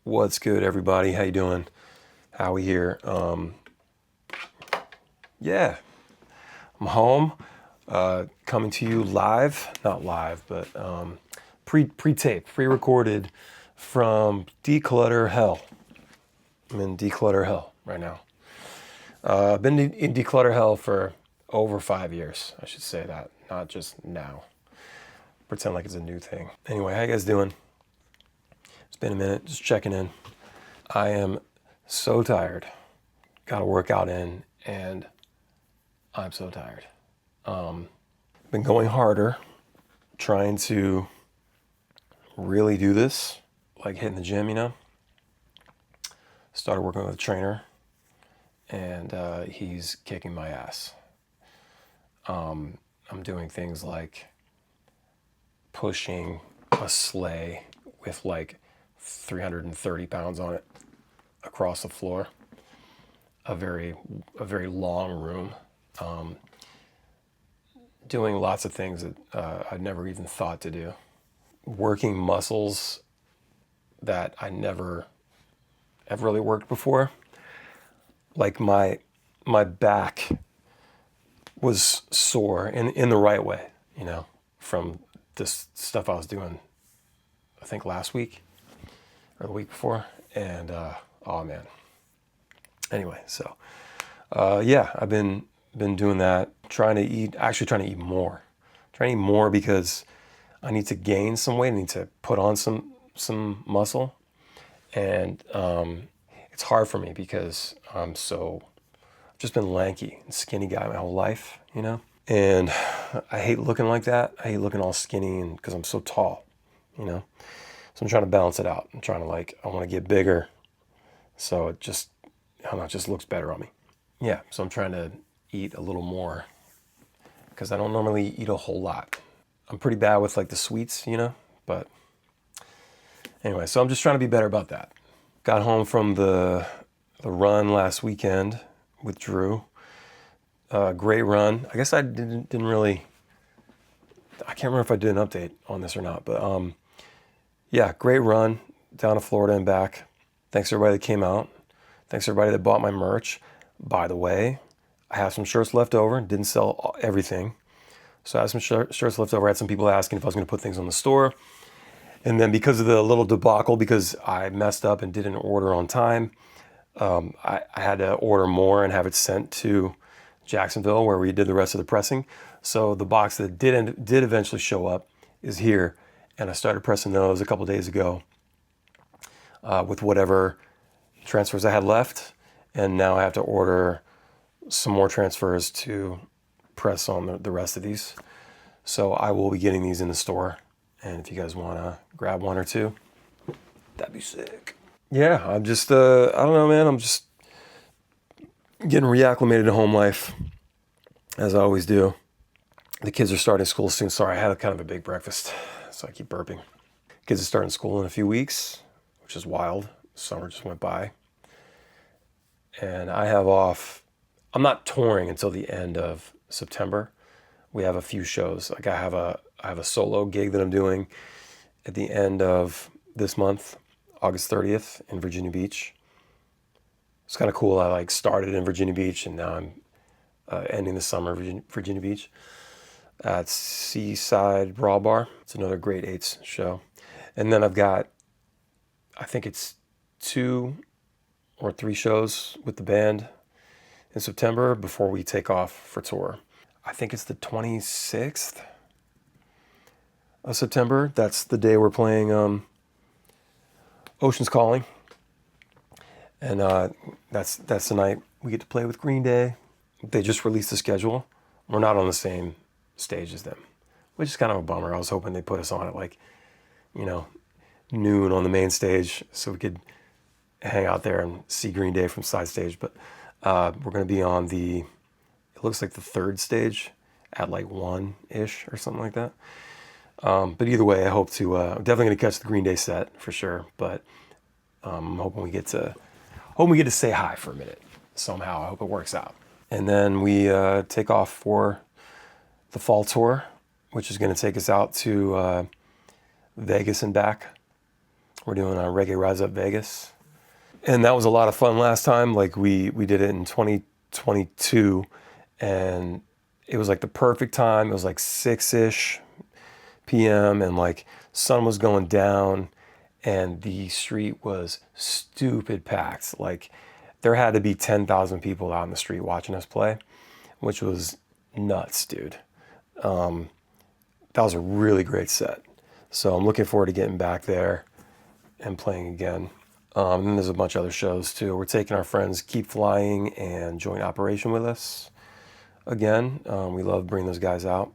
What's good, everybody? How you doing? Howie here. Yeah, I'm home, coming to you live, not live, but pre-taped, pre-recorded from Declutter Hell. I'm in Declutter Hell right now. I've been in Declutter Hell for over 5 years. I should say that, not just now. Pretend like it's a new thing. Anyway, how you guys doing? It's been a minute, just checking in. I am so tired. Got a workout in, and I'm so tired. Been going harder, trying to really do this, like hitting the gym, Started working with a trainer, and he's kicking my ass. I'm doing things like pushing a sleigh with like 330 pounds on it across the floor, a very long room, doing lots of things that I'd never even thought to do, working muscles that I never have really worked before. Like my back was sore in the right way, from this stuff I was doing, I think last week or the week before. And oh man. Anyway, so yeah, I've been doing that, trying to eat more. Trying to eat more because I need to gain some weight. I need to put on some muscle. And it's hard for me because I've just been lanky and skinny guy my whole life, And I hate looking like that. I hate looking all skinny and because I'm so tall, So I'm trying to balance it out. I'm trying to I want to get bigger. So it just, I don't know, it just looks better on me. Yeah, so I'm trying to eat a little more because I don't normally eat a whole lot. I'm pretty bad with the sweets, but anyway, so I'm just trying to be better about that. Got home from the run last weekend with Drew. Great run. I guess I didn't really, I can't remember if I did an update on this or not, but yeah, great run down to Florida and back. Thanks to everybody that came out. Thanks to everybody that bought my merch. By the way, I have some shirts left over. Didn't sell everything. So I had some shirts left over. I had some people asking if I was going to put things on the store. And then because of the little debacle, because I messed up and didn't order on time, I had to order more and have it sent to Jacksonville where we did the rest of the pressing. So the box that did eventually show up is here. And I started pressing those a couple days ago with whatever transfers I had left. And now I have to order some more transfers to press on the rest of these. So I will be getting these in the store. And if you guys want to grab one or two, that'd be sick. Yeah, I'm just, I don't know, man. I'm just getting reacclimated to home life, as I always do. The kids are starting school soon. Sorry, I had kind of a big breakfast, so I keep burping. Kids are starting school in a few weeks, which is wild. Summer just went by. And I have off. I'm not touring until the end of September. We have a few shows. I have a solo gig that I'm doing at the end of this month, August 30th in Virginia Beach. It's kind of cool. I started in Virginia Beach and now I'm ending the summer in Virginia Beach at Seaside Raw Bar. It's another Great Eights show. And then I've got, I think it's 2 or 3 shows with the band in September before we take off for tour. I think it's the 26th of September. That's the day we're playing Ocean's Calling. And that's the night we get to play with Green Day. They just released the schedule. We're not on the same stage as them, which is kind of a bummer. I was hoping they put us on at noon on the main stage so we could hang out there and see Green Day from side stage. But we're going to be on it looks like the 3rd stage at 1-ish or something like that. But either way, I hope to, I'm definitely going to catch the Green Day set for sure. But I'm hoping we get to say hi for a minute somehow. I hope it works out. And then we take off for the fall tour, which is going to take us out to Vegas and back. We're doing Reggae Rise Up Vegas. And that was a lot of fun last time. Like we did it in 2022 and it was like the perfect time. It was like 6-ish p.m. and like sun was going down and the street was stupid packed. Like there had to be 10,000 people out in the street watching us play, which was nuts, dude. That was a really great set. So I'm looking forward to getting back there and playing again. And then there's a bunch of other shows too. We're taking our friends Keep Flying and Joint Operation with us again. We love bringing those guys out.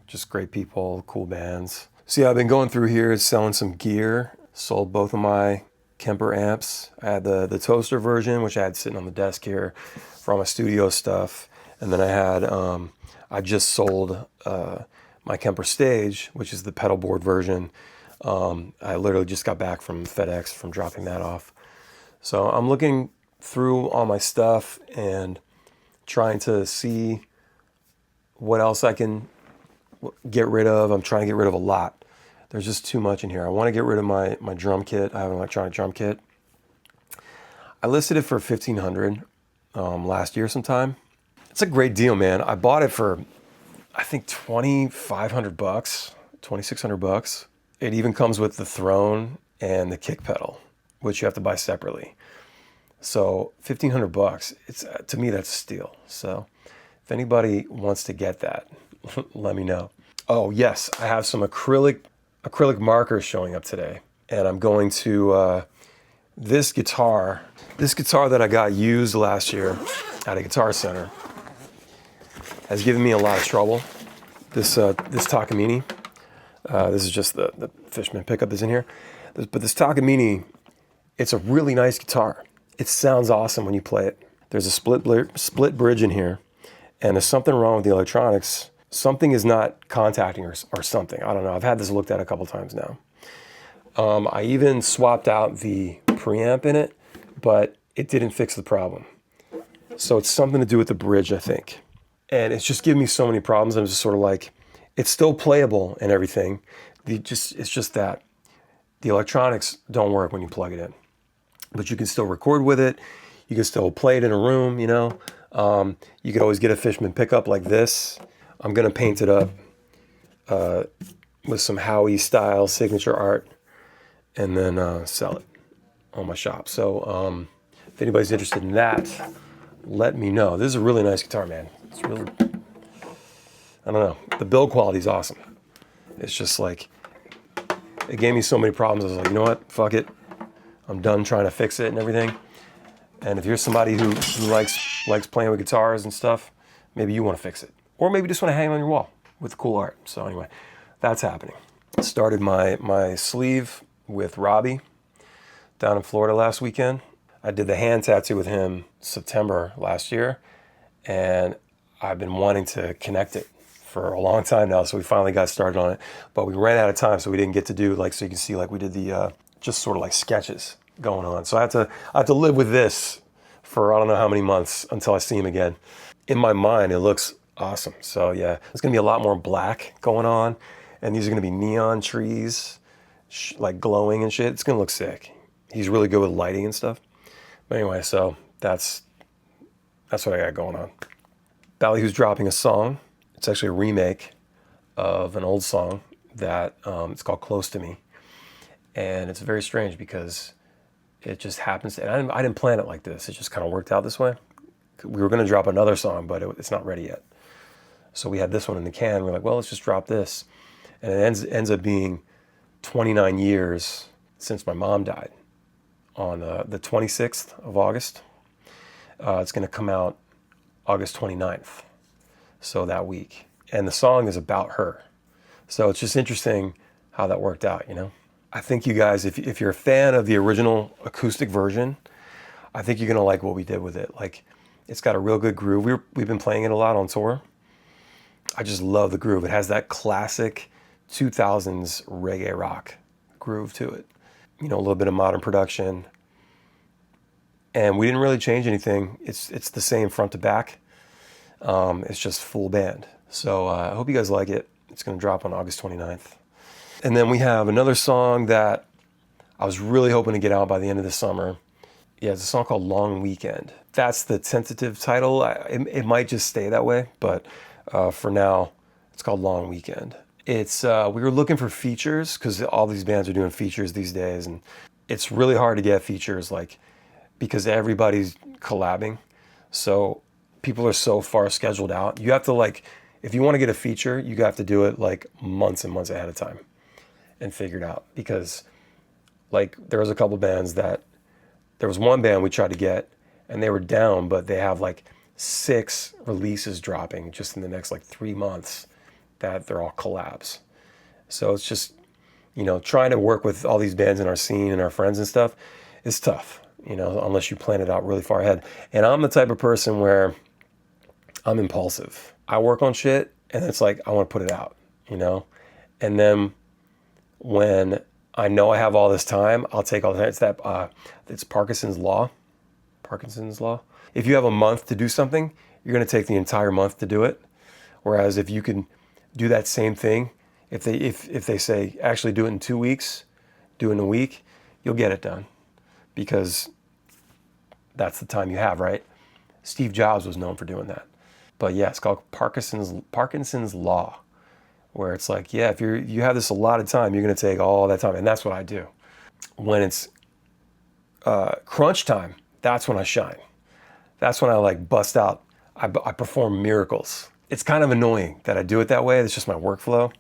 Just great people, cool bands. So yeah, I've been going through here selling some gear. Sold both of my Kemper amps. I had the toaster version, which I had sitting on the desk here for all my studio stuff. And then I had, I just sold my Kemper Stage, which is the pedal board version. I literally just got back from FedEx from dropping that off. So I'm looking through all my stuff and trying to see what else I can get rid of. I'm trying to get rid of a lot. There's just too much in here. I want to get rid of my drum kit. I have an electronic drum kit. I listed it for $1,500 last year sometime. It's a great deal, man. I bought it for, I think, $2,500, $2,600. It even comes with the throne and the kick pedal, which you have to buy separately. So $1,500, it's, to me, that's a steal. So if anybody wants to get that, let me know. Oh yes, I have some acrylic markers showing up today. And I'm going to, this guitar that I got used last year at a Guitar Center has given me a lot of trouble. This Takamine, this is just the Fishman pickup is in here. But this Takamine, it's a really nice guitar. It sounds awesome when you play it. There's a split bridge in here, and there's something wrong with the electronics. Something is not contacting or something. I don't know. I've had this looked at a couple times now. I even swapped out the preamp in it, but it didn't fix the problem. So it's something to do with the bridge, I think. And it's just giving me so many problems. I'm just sort of like, it's still playable and everything. It's just that the electronics don't work when you plug it in. But you can still record with it. You can still play it in a room, you know. You could always get a Fishman pickup like this. I'm going to paint it up with some Howi style signature art and then sell it on my shop. So if anybody's interested in that, let me know. This is a really nice guitar, man. It's really, I don't know. The build quality is awesome. It's just like, it gave me so many problems. I was like, you know what? Fuck it. I'm done trying to fix it and everything. And if you're somebody who likes playing with guitars and stuff, maybe you want to fix it. Or maybe just want to hang it on your wall with cool art. So anyway, that's happening. Started my sleeve with Robbie down in Florida last weekend. I did the hand tattoo with him September last year, and I've been wanting to connect it for a long time now, so we finally got started on it. But we ran out of time, so we didn't get to do, like, so you can see, like, we did the just sort of like sketches going on. So I have to live with this for I don't know how many months until I see him again. In my mind, it looks awesome. So yeah, there's gonna be a lot more black going on, and these are gonna be neon trees, like glowing and shit. It's gonna look sick. He's really good with lighting and stuff. But anyway, so that's what I got going on. Ballyhoo's dropping a song. It's actually a remake of an old song that it's called Close to Me. And it's very strange because it just happens. And I didn't plan it like this. It just kind of worked out this way. We were going to drop another song, but it's not ready yet. So we had this one in the can. We're like, well, let's just drop this. And it ends up being 29 years since my mom died on the 26th of August. It's going to come out August 29th. So that week. And the song is about her. So it's just interesting how that worked out, you know? I think you guys, if you're a fan of the original acoustic version, I think you're going to like what we did with it. Like, it's got a real good groove. We've been playing it a lot on tour. I just love the groove. It has that classic 2000s reggae rock groove to it. You know, a little bit of modern production. And we didn't really change anything. It's the same front to back. It's just full band. So I hope you guys like it. It's going to drop on August 29th. And then we have another song that I was really hoping to get out by the end of the summer. Yeah, it's a song called Long Weekend. That's the tentative title. It might just stay that way, but for now, it's called Long Weekend. It's we were looking for features because all these bands are doing features these days, and it's really hard to get features like because everybody's collabing. So people are so far scheduled out. You have to like, if you want to get a feature, you have to do it like months and months ahead of time and figure it out. Because like there was a couple bands that, there was one band we tried to get and they were down, but they have like 6 releases dropping just in the next like 3 months that they're all collabs. So it's just, you know, trying to work with all these bands in our scene and our friends and stuff is tough, you know, unless you plan it out really far ahead. And I'm the type of person where I'm impulsive. I work on shit and it's like, I want to put it out, you know? And then when I know I have all this time, I'll take all the time. It's that, it's Parkinson's law. Parkinson's law. If you have a month to do something, you're going to take the entire month to do it. Whereas if you can do that same thing, if they say, actually do it in 2 weeks, do it in a week, you'll get it done. Because that's the time you have, right? Steve Jobs was known for doing that. But yeah, it's called Parkinson's law, where it's like, yeah, if you have this allotted time, you're going to take all that time. And that's what I do. When it's crunch time, that's when I shine. That's when I like bust out. I perform miracles. It's kind of annoying that I do it that way. It's just my workflow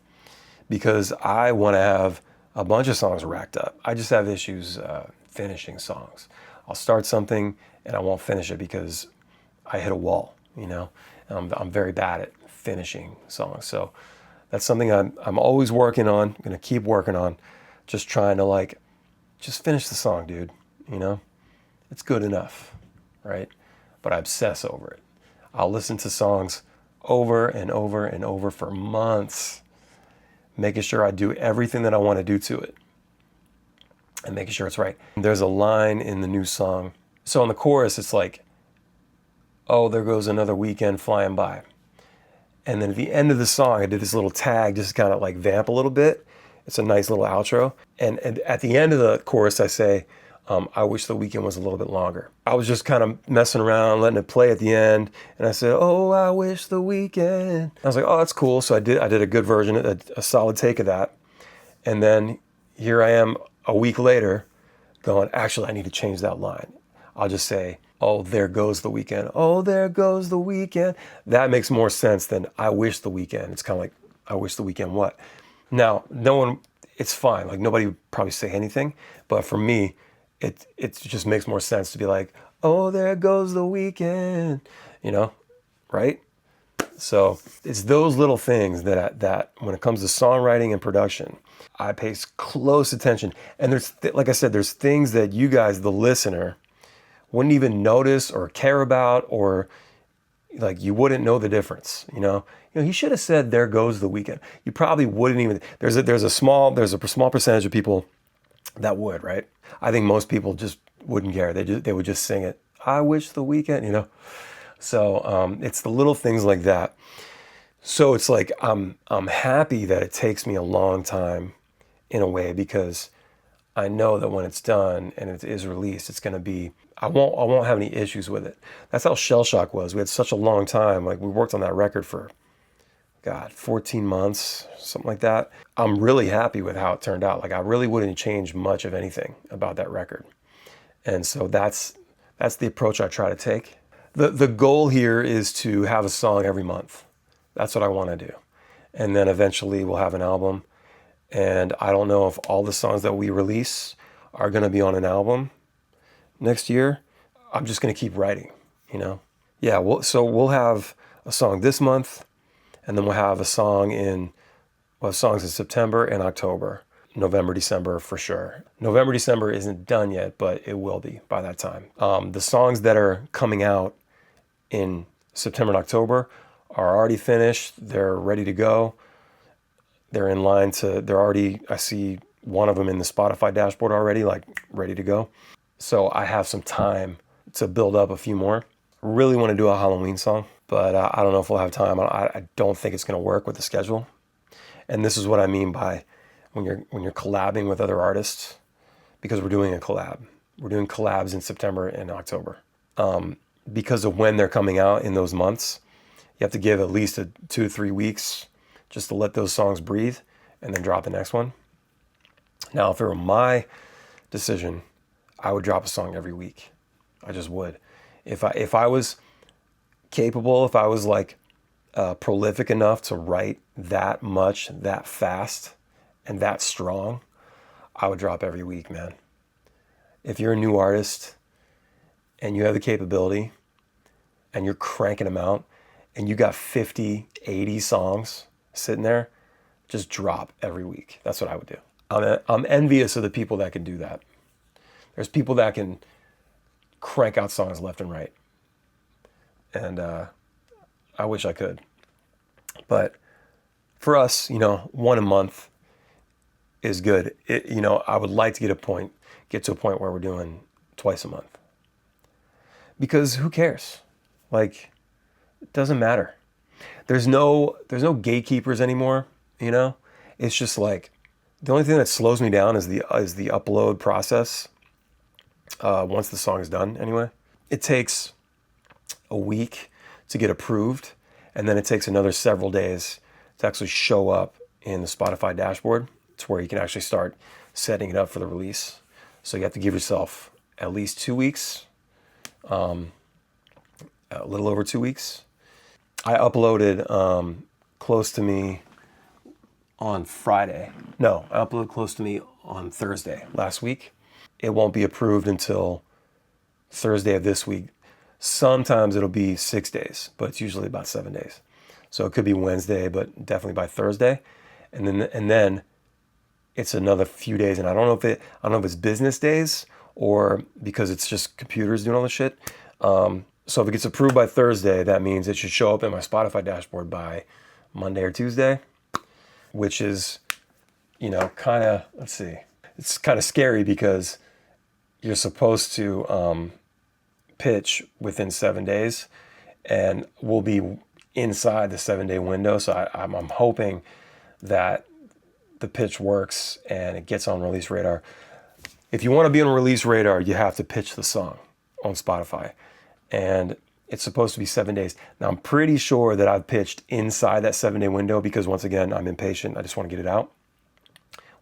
because I want to have a bunch of songs racked up. I just have issues finishing songs. I'll start something and I won't finish it because I hit a wall, you know. I'm very bad at finishing songs. So that's something I'm always working on, going to keep working on, just trying to like, just finish the song, dude, you know. It's good enough, right? But I obsess over it. I'll listen to songs over and over and over for months, making sure I do everything that I want to do to it and making sure it's right. There's a line in the new song. So in the chorus, it's like, oh, there goes another weekend flying by. And then at the end of the song, I did this little tag, just kind of like vamp a little bit. It's a nice little outro. And at the end of the chorus, I say, I wish the weekend was a little bit longer. I was just kind of messing around, letting it play at the end. And I said, oh, I wish the weekend. I was like, oh, that's cool. So I did a good version, a solid take of that. And then here I am a week later going, actually, I need to change that line. I'll just say, oh, there goes the weekend. Oh, there goes the weekend. That makes more sense than I wish the weekend. It's kind of like, I wish the weekend what? Now, no one, it's fine. Like nobody would probably say anything. But for me, it just makes more sense to be like, oh, there goes the weekend, you know, right? So it's those little things that when it comes to songwriting and production, I pay close attention. And there's, like I said, there's things that you guys, the listener, wouldn't even notice or care about, or like you wouldn't know the difference, you know? He should have said, there goes the weekend. You probably wouldn't even, there's a small percentage of people that would, right? I think most people just wouldn't care. They would just sing it. I wish the weekend, you know? So it's the little things like that. So it's like, I'm happy that it takes me a long time in a way, because I know that when it's done and it is released, it's going to be, I won't have any issues with it. That's how Shell Shock was. We had such a long time. Like we worked on that record for, 14 months, something like that. I'm really happy with how it turned out. Like I really wouldn't change much of anything about that record. And so that's the approach I try to take. The goal here is to have a song every month. That's what I want to do. And then eventually we'll have an album. And I don't know if all the songs that we release are going to be on an album next year. I'm just going to keep writing, you know? Yeah, we'll have a song this month, and then we'll have songs in September and October, November, December for sure. November, December isn't done yet, but it will be by that time. The songs that are coming out in September and October are already finished. They're ready to go. They're in line I see one of them in the Spotify dashboard already, like ready to go. So I have some time to build up a few more. Really want to do a Halloween song, but I don't know if we'll have time. I don't think it's going to work with the schedule. And this is what I mean by when you're collabing with other artists, because we're doing a collab. We're doing collabs in September and October. Because of when they're coming out in those months, you have to give at least 2 to 3 weeks just to let those songs breathe and then drop the next one. Now, if it were my decision, I would drop a song every week. I just would. If I was capable, if I was like prolific enough to write that much, that fast, and that strong, I would drop every week, man. If you're a new artist and you have the capability and you're cranking them out and you got 50, 80 songs sitting there, just drop every week. That's what I would do. I'm envious of the people that can do that. There's people that can crank out songs left and right. And I wish I could. But for us, one a month is good. I would like to get to a point where we're doing twice a month. Because who cares? Like, it doesn't matter. There's no gatekeepers anymore, It's just like, the only thing that slows me down is the upload process. Once the song is done, anyway. It takes a week to get approved, and then it takes another several days to actually show up in the Spotify dashboard. It's where you can actually start setting it up for the release. So you have to give yourself at least 2 weeks, a little over 2 weeks. I uploaded Close to Me on Friday. No, I uploaded Close to Me on Thursday last week. It won't be approved until Thursday of this week. Sometimes it'll be 6 days, but it's usually about 7 days. So it could be Wednesday, but definitely by Thursday. And then it's another few days. And I don't know if it's business days or because it's just computers doing all the shit. So if it gets approved by Thursday, that means it should show up in my Spotify dashboard by Monday or Tuesday, which is, kind of, let's see. It's kind of scary because you're supposed to pitch within 7 days, and we'll be inside the 7-day window. So I'm hoping that the pitch works and it gets on Release Radar. If you want to be on Release Radar, you have to pitch the song on Spotify, and it's supposed to be 7 days. Now, I'm pretty sure that I've pitched inside that 7-day window because, once again, I'm impatient. I just want to get it out,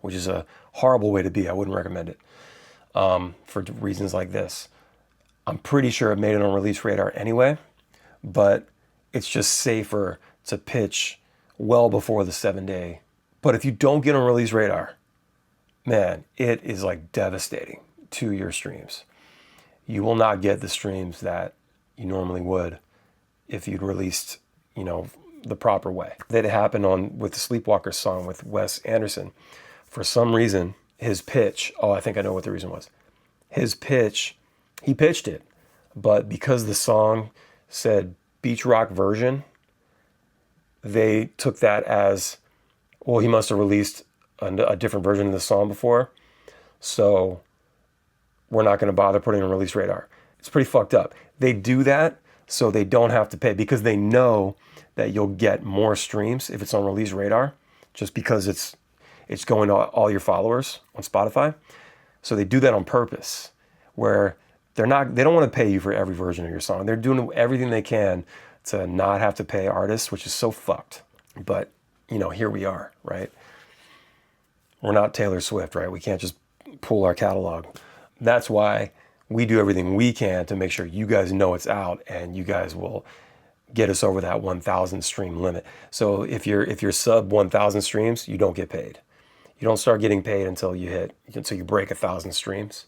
which is a horrible way to be. I wouldn't recommend it for reasons like this. I'm pretty sure it made it on Release Radar anyway, but it's just safer to pitch well before the 7-day. But if you don't get on Release Radar, man, it is like devastating to your streams. You will not get the streams that you normally would if you'd released, the proper way. That happened with the Sleepwalker song with Wes Anderson. For some reason, his pitch, I think I know what the reason was. His pitch, he pitched it, but because the song said beach rock version, they took that as, well, he must have released a different version of the song before, so we're not going to bother putting it on Release Radar. It's pretty fucked up. They do that so they don't have to pay, because they know that you'll get more streams if it's on Release Radar, just because it's going to all your followers on Spotify. So they do that on purpose, where they don't want to pay you for every version of your song. They're doing everything they can to not have to pay artists, which is so fucked. But, here we are, right? We're not Taylor Swift, right? We can't just pull our catalog. That's why we do everything we can to make sure you guys know it's out and you guys will get us over that 1,000 stream limit. So if you're sub 1,000 streams, you don't get paid. You don't start getting paid until you break 1,000 streams.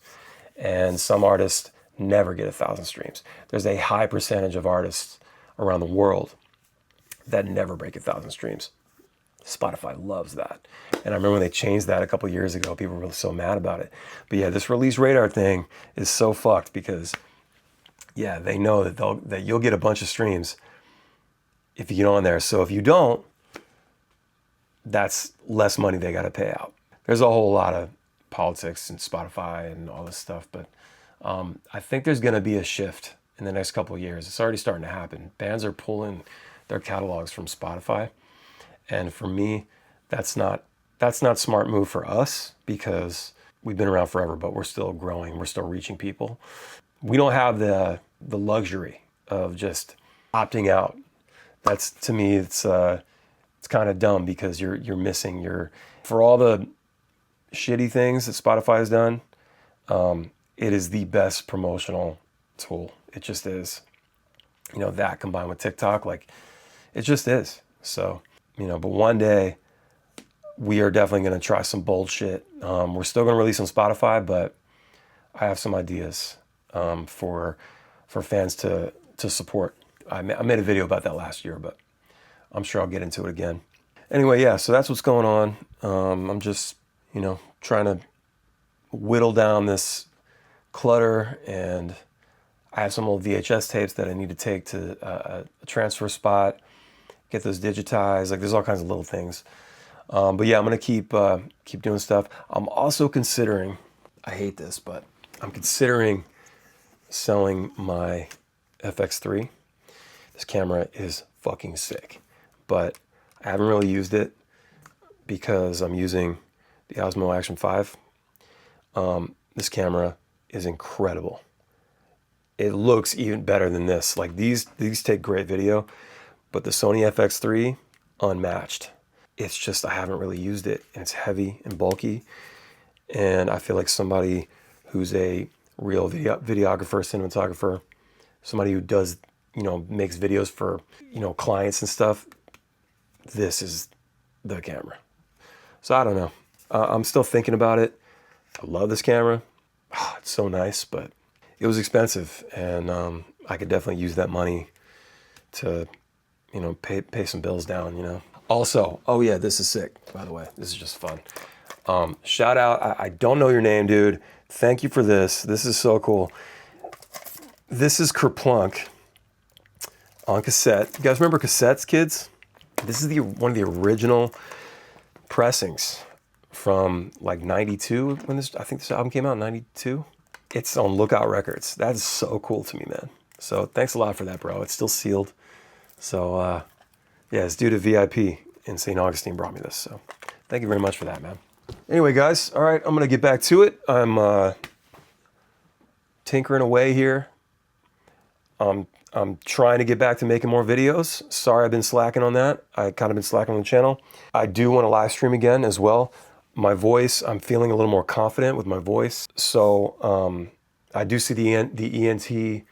And some artists never get 1,000 streams. There's a high percentage of artists around the world that never break 1,000 streams. Spotify loves that. And I remember when they changed that a couple of years ago, people were so mad about it. But yeah, this Release Radar thing is so fucked because, yeah, they know that you'll get a bunch of streams if you get on there. So if you don't, that's less money they got to pay out. There's a whole lot of politics and Spotify and all this stuff, but I think there's going to be a shift in the next couple of years. It's already starting to happen. Bands are pulling their catalogs from Spotify, and for me, that's not a smart move for us, because we've been around forever, but we're still growing. We're still reaching people. We don't have the luxury of just opting out. That's, to me, it's kind of dumb, because you're missing for all the shitty things that Spotify has done. It is the best promotional tool. It just is. That combined with TikTok, like, it just is. So, but one day we are definitely going to try some bold shit. We're still going to release on Spotify, but I have some ideas for fans to support. I made a video about that last year, but I'm sure I'll get into it again. Anyway, yeah, so that's what's going on. I'm just, trying to whittle down this clutter, and I have some old VHS tapes that I need to take to a transfer spot, get those digitized. Like, there's all kinds of little things. But yeah, I'm gonna keep doing stuff. I'm also considering, I hate this, but I'm considering selling my FX3. This camera is fucking sick, but I haven't really used it because I'm using the Osmo Action 5. This camera is incredible. It looks even better than this. Like, these take great video, but the Sony FX3, unmatched. It's just, I haven't really used it, and it's heavy and bulky, and I feel like somebody who's a real videographer, cinematographer, somebody who does, makes videos for, clients and stuff, this is the camera. So I don't know. I'm still thinking about it. I love this camera. Oh, it's so nice, but it was expensive, and I could definitely use that money to, pay some bills down, Also, oh yeah, this is sick, by the way. This is just fun. Shout out, I don't know your name, dude. Thank you for this. This is so cool. This is Kerplunk on cassette. You guys remember cassettes, kids? This is one of the original pressings from like 92, I think this album came out in 92. It's on Lookout Records. That is so cool to me, man. So thanks a lot for that, bro. It's still sealed. So yeah, it's due to VIP in St. Augustine brought me this. So thank you very much for that, man. Anyway, guys, all right, I'm going to get back to it. I'm tinkering away here. I'm trying to get back to making more videos. Sorry, I've been slacking on that. I kind of been slacking on the channel. I do want to live stream again as well. My voice, I'm feeling a little more confident with my voice. So I do see the ENT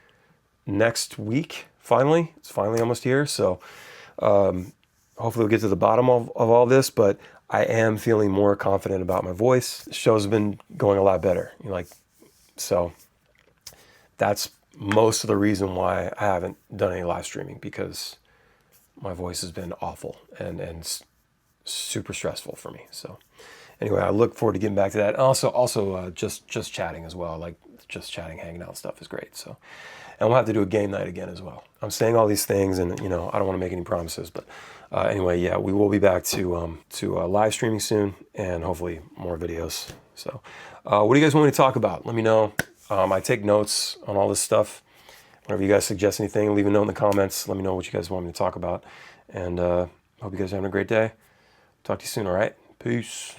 next week, finally. It's finally almost here. So hopefully we'll get to the bottom of all this, but I am feeling more confident about my voice. The show's been going a lot better. So that's most of the reason why I haven't done any live streaming, because my voice has been awful and super stressful for me. So anyway, I look forward to getting back to that. Also, just chatting as well. Like, just chatting, hanging out and stuff is great. So, and we'll have to do a game night again as well. I'm saying all these things, and I don't want to make any promises, but anyway, yeah, we will be back to live streaming soon, and hopefully more videos. So, what do you guys want me to talk about? Let me know. I take notes on all this stuff. Whenever you guys suggest anything, leave a note in the comments. Let me know what you guys want me to talk about. And hope you guys are having a great day. Talk to you soon, all right? Peace.